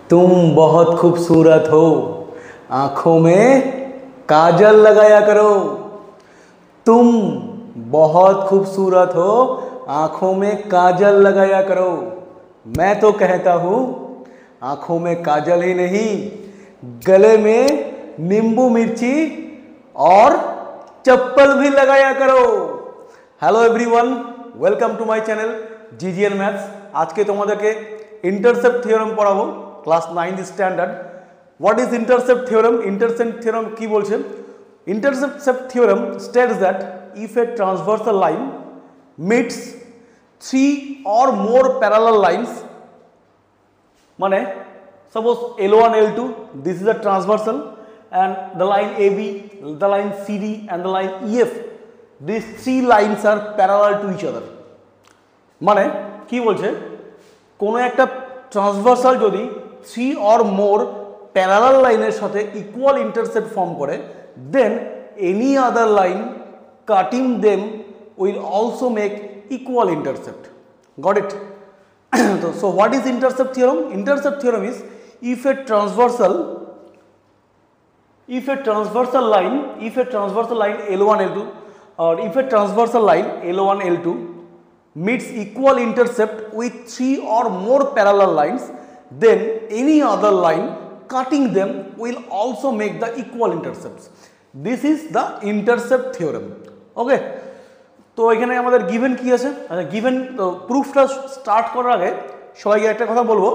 तुम बहुत खूबसूरत हो, आंखों में काजल लगाया करो। तुम बहुत खूबसूरत हो, आंखों में काजल लगाया करो। मैं तो कहता हूँ आंखों में काजल ही नहीं, गले में नींबू मिर्ची और चप्पल भी लगाया करो। Hello everyone, welcome to my channel GGL maths. आज के তোমাদেরকে इंटरसेप्ट থিওরেম পড়াবো class 9 standard. What is intercept theorem? Intercept theorem কি বলছে? Intercept theorem states that if a transversal line meets three or more parallel lines, মানে suppose L1 L2, this is a transversal, and the line AB, the line CD and the line EF, these three lines are parallel to each other। মানে কি বলছে, কোনো একটা transversal যদি 3 or more parallel লাইনের সাথে equal intercept form করে, than any other line cutting them will also make equal intercept. Got it? So what is intercept theorem? Intercept theorem is if a transversal line L1 L2, or if a transversal line L1 L2 meets equal intercept with 3 or more parallel lines, then any other line cutting them will also make the equal intercepts. This is the intercept theorem. Okay, তো এখানে আমাদের given কি আছে? আচ্ছা, given প্রুফটা start করার আগে সবাইকে একটা কথা বলবো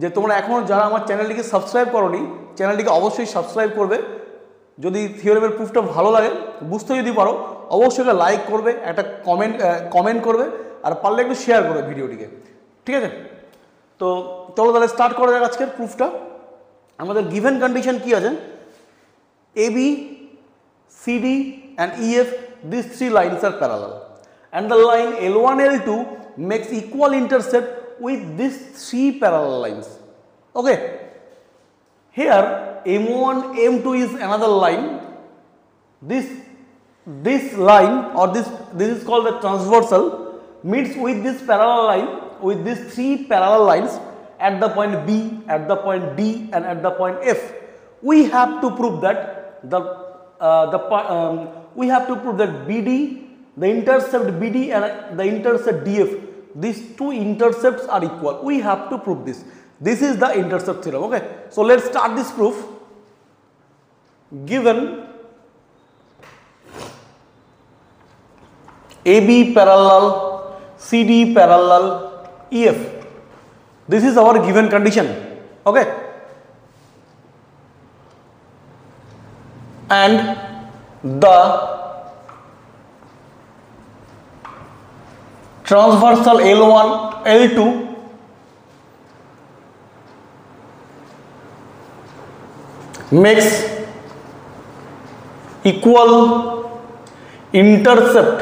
যে তোমরা এখনও যারা আমার চ্যানেলটিকে সাবস্ক্রাইব করোনি, চ্যানেলটিকে অবশ্যই সাবস্ক্রাইব করবে। যদি থিওরেমের প্রুফটা ভালো লাগে, বুঝতে যদি পারো, অবশ্যই একটা লাইক করবে, একটা কমেন্ট করবে, আর পারলে একটু শেয়ার করবে ভিডিওটিকে। ঠিক আছে? তো চলো তাহলে স্টার্ট করা যাক আজকের প্রুফটা। আমাদের গিভেন কন্ডিশন কি আছে? AB, CD and EF, these three lines are parallel, and the line L1 L2 makes equal intercept with these three parallel lines. Okay, here M1 M2 is another line. This line, or this is called the transversal, meets with this parallel line, with these three parallel lines at the point B, at the point D and at the point F. We have to prove that BD, the intercept BD and the intercept DF, these two intercepts are equal. We have to prove this. This is the intercept theorem. Okay, so let's start this proof. Given AB parallel, CD parallel, EF, this is our given condition. Okay, and the transversal L1 L2 makes equal intercept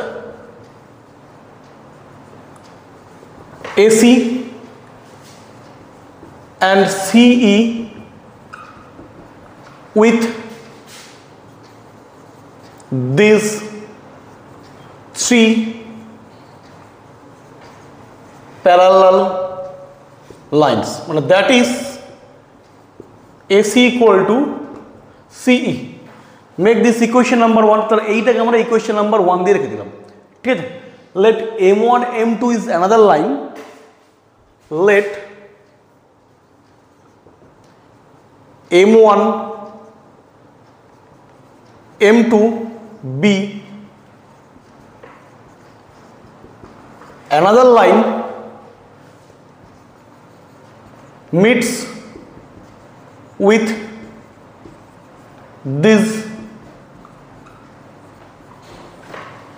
AC and CE with these three parallel lines. That is AC equal to CE. Make this equation number 1. তাহলে এইটাকে আমরা equation number 1 দিয়ে রেখে দিলাম। ঠিক আছে? Let M1 M2 is another line. Let M1 M2 be another line meets with these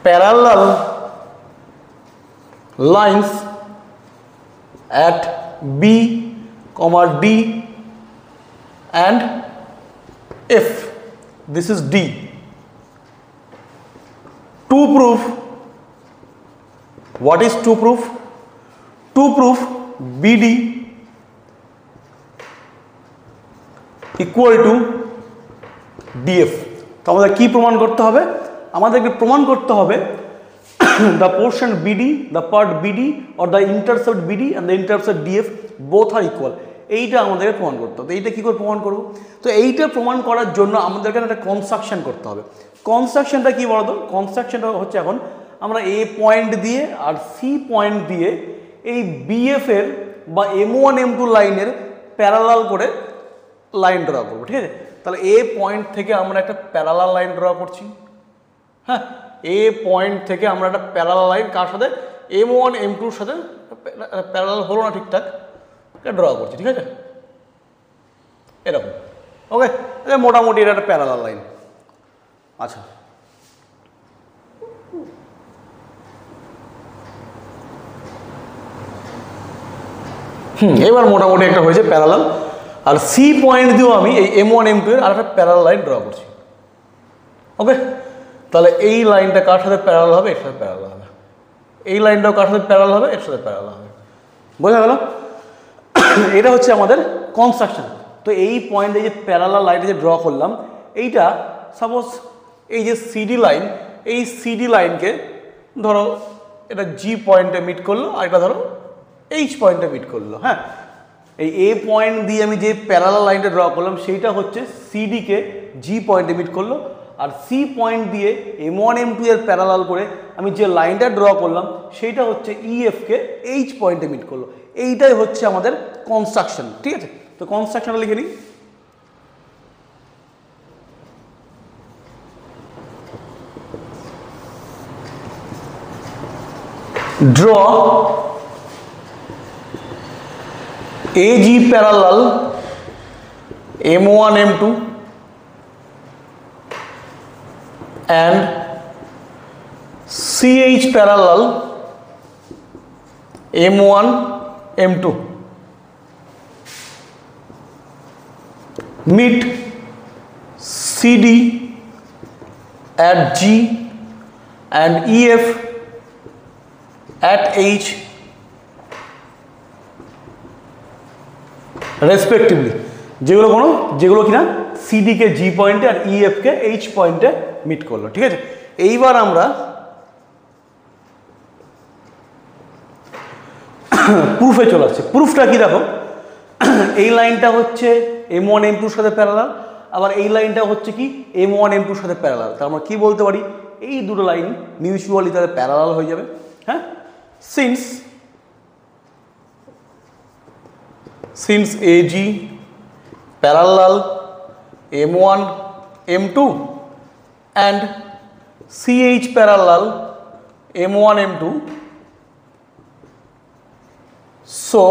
parallel lines at B, D and F. This is D. To prove, what is to prove? To prove BD equal to DF. তো আমাদের কি প্রমাণ করতে হবে? আমাদেরকে প্রমাণ করতে হবে the portion BD, the part BD or the intercept BD and the intercept DF both are equal. এইটা আমাদেরকে প্রমাণ করতে হবে। এইটা কী করে প্রমাণ করব? তো এইটা প্রমাণ করার জন্য আমাদেরকে একটা কনস্ট্রাকশন করতে হবে। কনস্ট্রাকশনটা কী বলতো? কনস্ট্রাকশনটা হচ্ছে এখন আমরা এ পয়েন্ট দিয়ে আর সি পয়েন্ট দিয়ে এই বিএফ এর বা M1 M2 লাইনের প্যারালাল করে লাইন ড্র করবো, ঠিক আছে? তাহলে এ পয়েন্ট থেকে আমরা একটা প্যারালাল লাইন ড্র করছি। হ্যাঁ, এ পয়েন্ট থেকে আমরা একটা প্যারালাল লাইন কার সাথে? M1 M2-র সাথে প্যারালাল হলো না ঠিকঠাক, ড্র করছি, ঠিক আছে? এরকম, ওকে? মোটামুটি এটা একটা প্যারালাল লাইন। আচ্ছা, এবার মোটামুটি একটা হয়েছে প্যারালাল। আর সি পয়েন্ট দিয়েও আমি এই M1 M2 এর আর একটা প্যারালাল লাইন ড্র করছি, ওকে? তাহলে এই লাইনটা কার সাথে প্যারালাল হবে? এর সাথে প্যারালাল হবে। এই লাইনটাও কার সাথে প্যারালাল হবে? এর সাথে প্যারালাল হবে। বোঝা গেল? এটা হচ্ছে আমাদের কনস্ট্রাকশন। তো এই পয়েন্টে যে প্যারালাল লাইনটা যে ড্র করলাম, এইটা সাপোজ এই যে সিডি লাইন, এই সিডি লাইনকে ধরো এটা জি পয়েন্টে মিট করলো, আর এটা ধরো এইচ পয়েন্টে মিট করলো। হ্যাঁ, এই এ পয়েন্ট দিয়ে আমি যে প্যারালাল লাইনটা ড্র করলাম সেইটা হচ্ছে সিডিকে জি পয়েন্টে মিট করলো, আর সি পয়েন্ট দিয়ে M1 M2 এর প্যারালাল করে আমি যে লাইনটা ড্র করলাম সেইটা হচ্ছে ইএফকে এইচ পয়েন্টে মিট করলো। এইটাই হচ্ছে আমাদের কনস্ট্রাকশন, ঠিক আছে? তো কনস্ট্রাকশনটা লিখে নিই। Draw AG parallel M1 M2 and CH parallel M1 M2 meet CD at G and EF at H respectively, যেগুলো কিনা সিডি কে জি পয়েন্টে আর ইএফ কে এইচ পয়েন্টে মিট করলো, ঠিক আছে? এইবার আমরা প্রুফে চলে আসছে। প্রুফটা কি দেখো, এই লাইনটা হচ্ছে M1 M2-র সাথে প্যারালাল, আবার এই লাইনটা হচ্ছে কি M1 M2-র সাথে প্যারালাল। তার আমরা কি বলতে পারি? এই দুটো লাইন মিউচুয়ালি তাহলে প্যারালাল হয়ে যাবে। হ্যাঁ, since AG parallel M1 M2 and CH parallel M1 M2, so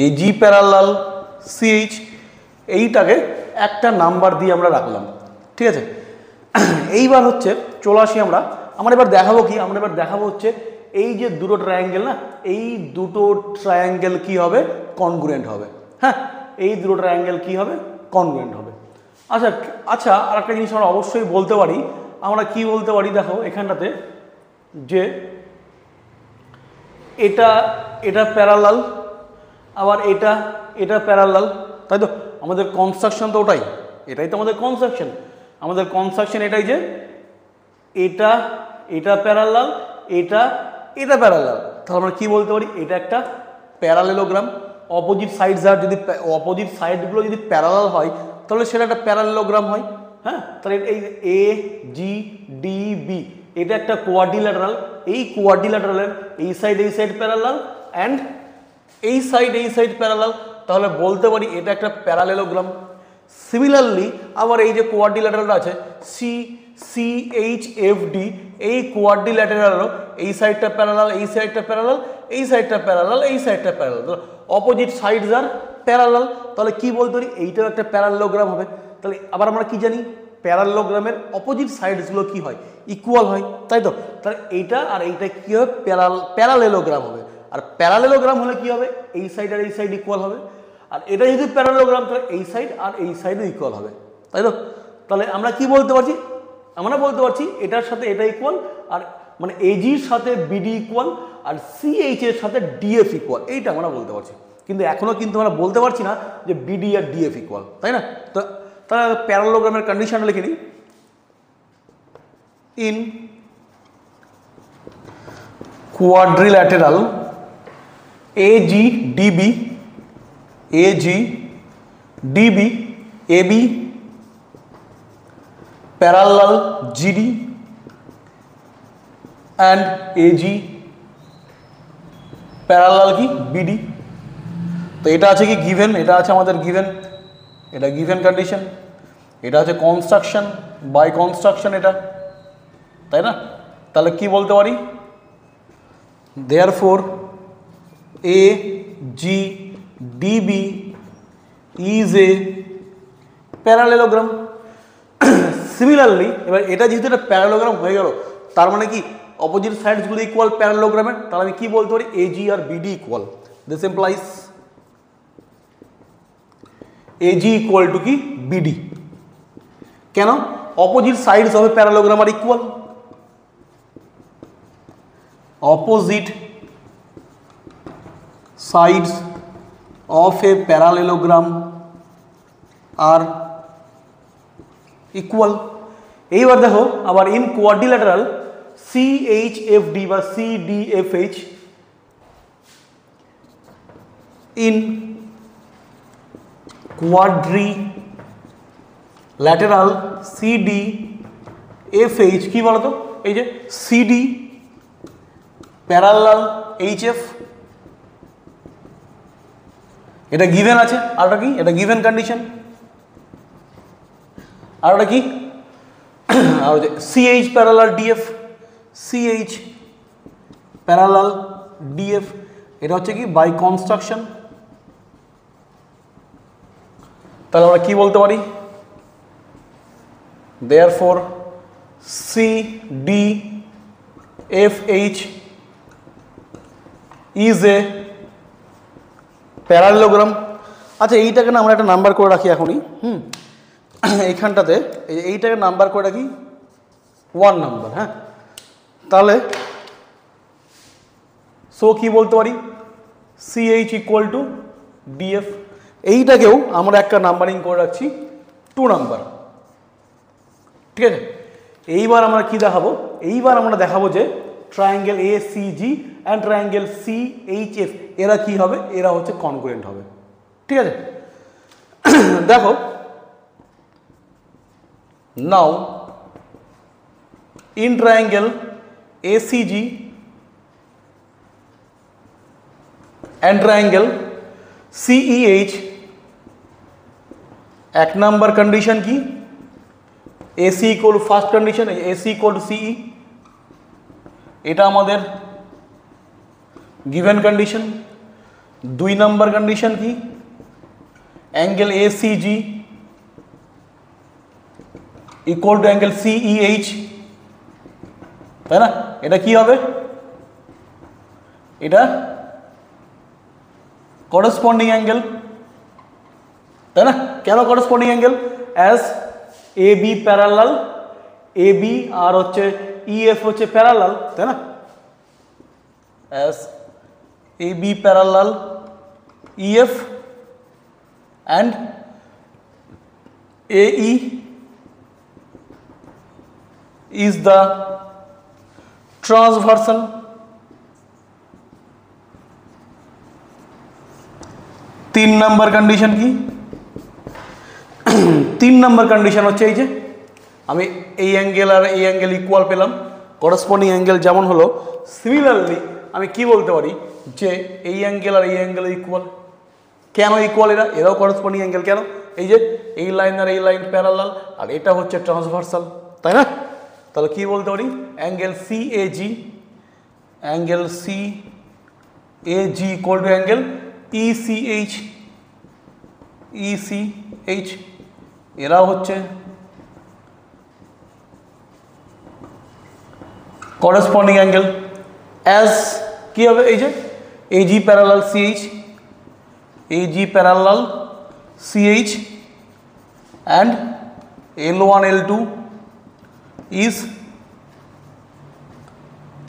AG parallel CH এইটাকে একটা নাম্বার দিয়ে আমরা রাখলাম, ঠিক আছে? এইবার হচ্ছে চলে আসি আমরা এবার দেখাবো কি, আমরা এবার দেখাবো হচ্ছে এই যে দুটো ট্রায়াঙ্গেল না, এই দুটো ট্রায়াঙ্গেল কি হবে? কনগ্রুয়েন্ট হবে। হ্যাঁ, এই দুটো ট্রায়াঙ্গেল কি হবে? কনগ্রুয়েন্ট হবে। আচ্ছা আর একটা জিনিস আমরা অবশ্যই বলতে পারি। আমরা কি বলতে পারি দেখো এখানটাতে, যে এটা প্যারালাল, আবার এটা প্যারালাল, তাই তো? আমাদের কনস্ট্রাকশন তো ওটাই, এটাই তো আমাদের কনস্ট্রাকশন। আমাদের কনস্ট্রাকশন এটাই যে এটা প্যারালাল, এটা প্যারালাল। তাহলে আমরা কি বলতে পারি? এটা একটা প্যারালেলোগ্রাম। অপোজিট সাইডগুলো যদি প্যারালাল হয় তাহলে সেটা একটা প্যারালেলোগ্রাম হয়। হ্যাঁ, তাহলে এই এ জি ডি বি এটা একটা কোয়াড্রিল্যাটারাল। এই কোয়াড্রিল্যাটারালের এই সাইড প্যারালাল অ্যান্ড এই সাইড প্যারালাল, তাহলে বলতে পারি এটা একটা প্যারালেলোগ্রাম। সিমিলারলি আবার এই যে কোয়াড্রিল্যাটারাল আছে CHFD, এই কোয়াড্রিল্যাটারালও এই সাইডটা প্যারালাল, এই সাইডটা প্যারালাল, এই সাইডটা প্যারালাল, এই সাইডটা parallel, opposite sides are parallel. তাহলে কি বলতে পারি? এইটাও একটা প্যারালেলোগ্রাম হবে। তাহলে আবার আমরা কি জানি? প্যারালেলোগ্রামের অপোজিট সাইডসগুলো কি হয়? ইকুয়াল হয়, তাই তো? তাহলে এইটা আর এইটা কি হবে? প্যারালেলোগ্রাম হবে। আর প্যারালেলোগ্রাম হলে কি হবে? এই সাইড আর এই সাইড ইকুয়াল হবে। আর এটা যদি প্যারালেলোগ্রাম তাহলে এই সাইড আর এই সাইডও ইকুয়াল হবে, তাই তো? তাহলে আমরা কি বলতে পারছি? আমরা বলতে পারছি এটার সাথে এটা ইকুয়াল, আর মানে এজির সাথে বিডি ইকুয়াল, আর সিএইচ এর সাথে ডিএফ ইকুয়াল, এইটা আমরা বলতে পারছি। কিন্তু এখনও কিন্তু আমরা বলতে পারছি না যে বিডি আর ডিএফ ইকুয়াল, তাই না? তো তাহলে প্যারালেলোগ্রামের কন্ডিশনটা লিখে নিই। In quadrilateral AG DB, AG DB, AB parallel GD and AG parallel কি বিডি। তো এটা আছে কি গিভেন, এটা আছে আমাদের গিভেন, এটা গিভেন কন্ডিশন, এটা আছে কনস্ট্রাকশন বাই কনস্ট্রাকশন এটা, তাই না? তাহলে কি বলতে পারি, therefore A G DB is a parallelogram. Similarly এবার এটা যেহেতু একটা প্যারালেলোগ্রাম হয়ে গেল, তার মানে কি অপোজিট সাইডসগুলো ইকুয়াল প্যারালেলোগ্রামের, তাহলে আমি কি বলতে পারি এজি আর BD equal. This implies AG equal to কি বিডি। কেন? Opposite sides of a parallelogram are equal, opposite sides of a parallelogram are equal। এইবার দেখো আবার ইন কোয়াড্রিল্যাটারাল CHFD বা CDFH, ইন কোয়াড্রিল্যাটারাল CDFH কি বলতো, এই যে CD প্যারালাল এইচএফ, এটা গিভেন আছে। আর কি এটা গিভেন কন্ডিশন। আর ওটা কি, আর হচ্ছে CH parallel DF, CH parallel DF, এটা হচ্ছে কি বাই কনস্ট্রাকশন। তাহলে আমরা কি বলতে পারি, therefore CDFH is a parallelogram. আচ্ছা এইটাকে না আমরা একটা নাম্বার করে রাখি এখনই, এইখানটাতে এইটাকে নাম্বার করে রাখি 1 নাম্বার। হ্যাঁ, তাহলে সো কি বলতে পারি CH ইকুয়াল টু ডিএফ। এইটাকেও আমরা একটা নাম্বারিং করে রাখছি 2 নাম্বার। ঠিক আছে, এইবার আমরা কি দেখাবো, এইবার আমরা দেখাবো যে triangle ACG and triangle CHF এরা কি হবে, এরা হচ্ছে কনগ্রুয়েন্ট হবে। ঠিক আছে, দেখো নাও in triangle ACG and triangle CEH 1 number condition কি, AC equal to first condition AC equal to CE, এটা আমাদের গিভেন কন্ডিশন। 2 নাম্বার কন্ডিশন কি, angle ACG equal to angle CEH, তাই না? এটা কি হবে, এটা করসপন্ডিং অ্যাঙ্গেল, তাই না? কেন corresponding angle, as AB parallel AB আর হচ্ছে EF হচ্ছে প্যারালাল, তাই না? As AB parallel EF and AE is the transversal। 3 number condition কি, 3 নাম্বার কন্ডিশন হচ্ছে এই যে আমি এই অ্যাঙ্গেল আর এই অ্যাঙ্গেল ইকুয়াল পেলাম, করসপন্ডিং অ্যাঙ্গেল যেমন হলো, সিমিলারলি আমি কি বলতে পারি যে এই অ্যাঙ্গেল আর এই অ্যাঙ্গেল ইকুয়াল। কেন ইকুয়াল, এরাও করসপন্ডিং অ্যাঙ্গেল, কেন, এই যে এই লাইন আর এই লাইন প্যারালাল আর এটা হচ্ছে ট্রান্সভার্সাল, তাই না? তাহলে কি বলতে পারি angle CAG, angle CAG equal to angle ECH, ECH এরাও হচ্ছে করসপন্ডিং অ্যাঙ্গেল। অ্যাজ কি হবে, এই যে AG parallel CH, AG parallel CH and L1 L2 is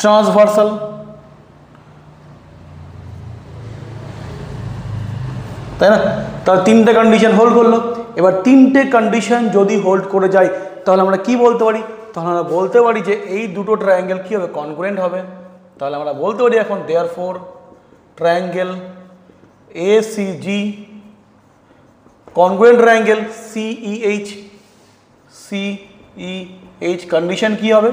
transversal। তাই না? তাহলে 3টে কন্ডিশন হোল্ড করলো। এবার 3টে কন্ডিশন যদি হোল্ড করে যায় তাহলে আমরা কি বলতে পারি, তাহলে আমরা বলতে পারি যে এই দুটো ট্রায়াঙ্গেল কি হবে, কনগ্রুয়েন্ট হবে। তাহলে আমরা বলতে পারি এখন therefore triangle ACG, congruent triangle CEH condition কি হবে,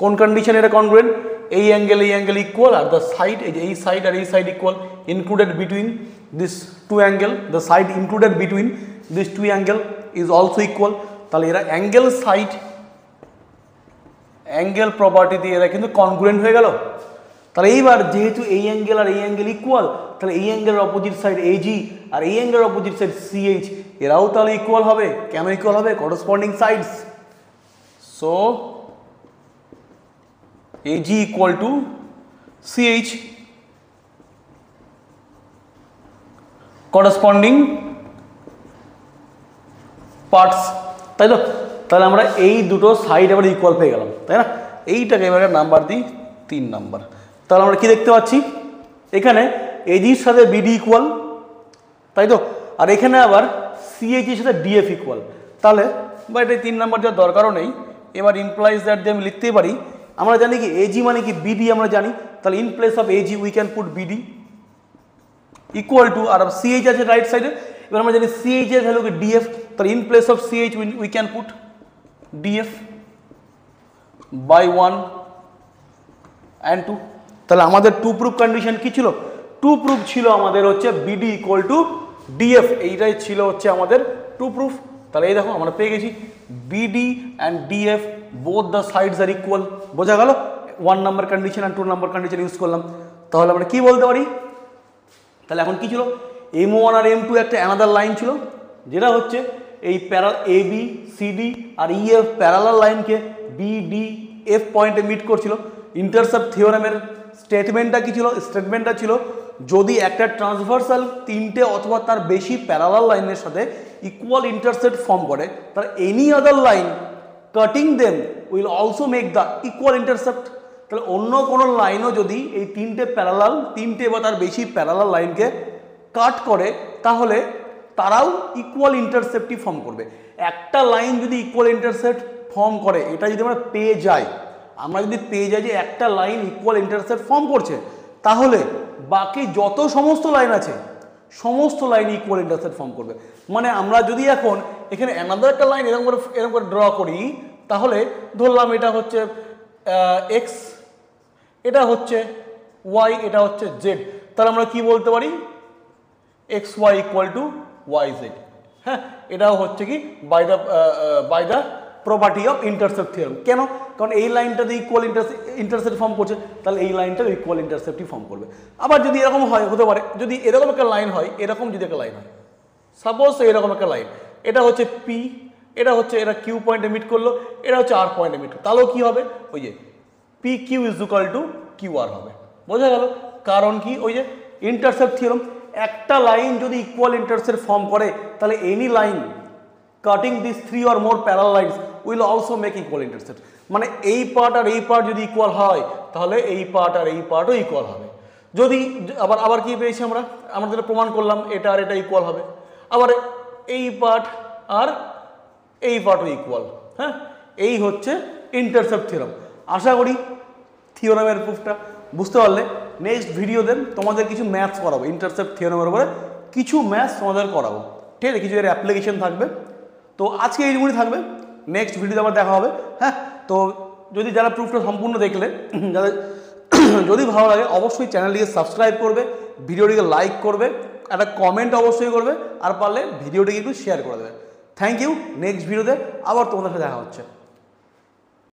কোন কন্ডিশন এটা congruent, এই angle equal are the side এই সাইড আর এই side equal, included between this to angle, the side included between this to angle is also equal. তাহলে এরা angle side angle property দিয়ে এরা কিন্তু কনগ্রুয়েন্ট হয়ে গেল। তাহলে এইবার যেহেতু এই অ্যাঙ্গেল আর এই অ্যাঙ্গেল ইকুয়াল, তাহলে এই অ্যাঙ্গেলের অপোজিট সাইড এজি আর এই অ্যাঙ্গেলের অপোজিট সাইড সিএইচ এরাও তাহলে ইকুয়াল হবে। কেন ইকুয়াল হবে? Corresponding sides. So AG equal to CH, corresponding parts, তাই তো? তাহলে আমরা এই দুটো সাইড এবার ইকুয়াল পেয়ে গেলাম, তাই না? এইটাকে এবারে নাম্বার দিই 3 নাম্বার। তাহলে আমরা কি দেখতে পাচ্ছি, এখানে এজির সাথে বিডি ইকুয়াল, তাই তো? আর এখানে আবার সিএইচের সাথে ডিএফ ইকুয়াল। তাহলে বা এটা 3 নাম্বার দেওয়ার দরকারও নেই। এবার ইমপ্লাইজ দ্যাট দিয়ে আমি লিখতেই পারি, আমরা জানি কি এজি মানে কি বিডি আমরা জানি, তাহলে in place of AG we can put BD equal to, আর সিএইচ আছে রাইট সাইডে, এবার আমরা জানি সিএইচ এর ভ্যালু কি ডিএফ, তাহলে in place of CH we can put DF by 1 and 2। তাহলে আমাদের টু প্রুফ কন্ডিশন কি ছিল? টু প্রুফ ছিল আমাদের হচ্ছে বিডি ইকুয়াল টু ডিএফ, এইটাই ছিল হচ্ছে আমাদের টু প্রুফ। তাহলে এই দেখো আমরা পেয়ে গেছি BD and DF both the sides are equal. বোঝা গেল? 1 নাম্বার কন্ডিশন আর 2 নাম্বার কন্ডিশন ইউজ করলাম। তাহলে আমরা কি বলতে পারি, তাহলে এখন কি ছিল, M1 আর M2 একটা অ্যানাদার লাইন ছিল, যেটা হচ্ছে এই এবি সিডি আর ইএফ প্যারালাল লাইনকে বিডিএফ পয়েন্টে মিট করছিল। ইন্টারসেপ্ট থিওরেমের স্টেটমেন্টটা কি ছিল? স্টেটমেন্টটা ছিল যদি একটা ট্রান্সভার্সাল 3টে অথবা তার বেশি প্যারালাল লাইনের সাথে ইকুয়াল ইন্টারসেপ্ট ফর্ম করে, তার any other line cutting them will also make the equal intercept. তাহলে অন্য কোনো লাইনও যদি এই 3টে বা তার বেশি প্যারালাল লাইনকে কাট করে, তাহলে তারাও ইকুয়াল ইন্টারসেপ্টই ফর্ম করবে। একটা লাইন যদি ইকুয়াল ইন্টারসেপ্ট ফর্ম করে, এটা যদি আমরা পেয়ে যাই যে একটা লাইন ইকুয়াল ইন্টারসেপ্ট ফর্ম করছে, তাহলে বাকি যত সমস্ত লাইন আছে সমস্ত লাইন ইকুয়াল ইন্টারসেপ্ট ফর্ম করবে। মানে আমরা যদি এখন এখানে অ্যানাদার একটা লাইন এরকম করে ড্র করি, তাহলে ধরলাম এটা হচ্ছে এক্স, এটা হচ্ছে ওয়াই, এটা হচ্ছে জেড, তাহলে আমরা কি বলতে পারি, X Y equal to Y Z. হ্যাঁ, এটাও হচ্ছে কি by the property of intercept theorem. কেন? কারণ এই লাইনটাতে ইকুয়াল ইন্টারসেপ্ট ফর্ম করছে, তাহলে এই লাইনটাও ইকুয়াল ইন্টারসেপ্টই ফর্ম করবে। আবার যদি এরকম হয়, হতে পারে যদি এরকম একটা লাইন হয়, এরকম যদি একটা লাইন হয়, সাপোজ এরকম একটা লাইন, এটা হচ্ছে পি, এটা হচ্ছে এটা কিউ পয়েন্টে মিট করলো, এটা হচ্ছে আর পয়েন্টে মিট করলো, তাহলেও কি হবে, ওই যে P Q is equal to Q R হবে। বোঝা গেল? কারণ কি, ওই যে ইন্টারসেপ্ট থিওরেম, একটা লাইন যদি ইকুয়াল ইন্টারসেপ্ট ফর্ম করে, তাহলে any line cutting this 3 or more parallel lines will also make equal intercept। মানে এই পার্ট আর এই পার্ট যদি ইকুয়াল হয়, তাহলে এই পার্ট আর এই পার্টও ইকুয়াল হবে। যদি আবার কি পেয়েছি আমরা যেটা প্রমাণ করলাম, এটা আর এটা ইকুয়াল হবে, আবার এই পার্ট আর এই পার্টও ইকুয়াল। হ্যাঁ, এই হচ্ছে ইন্টারসেপ্ট থিওরেম। আশা করি থিওরেমের প্রুফটা বুঝতে পারলে। নেক্সট ভিডিওতে তোমাদের কিছু ম্যাথস করাবো, ইন্টারসেপ্ট থিওরেমের উপরে কিছু ম্যাথস তোমাদের করাবো, ঠিক আছে? কিছু এর অ্যাপ্লিকেশন থাকবে। তো আজকে এইটুকুনি থাকবে, নেক্সট ভিডিওতে আবার দেখা হবে। হ্যাঁ, তো যারা প্রুফটা সম্পূর্ণ দেখলে, যদি ভালো লাগে অবশ্যই চ্যানেলটিকে সাবস্ক্রাইব করবে, ভিডিওটিকে লাইক করবে, একটা কমেন্ট অবশ্যই করবে, আর পারলে ভিডিওটিকে একটু শেয়ার করে দেবে। Thank you. নেক্সট ভিডিওতে আবার তোমাদের সাথে দেখা হচ্ছে।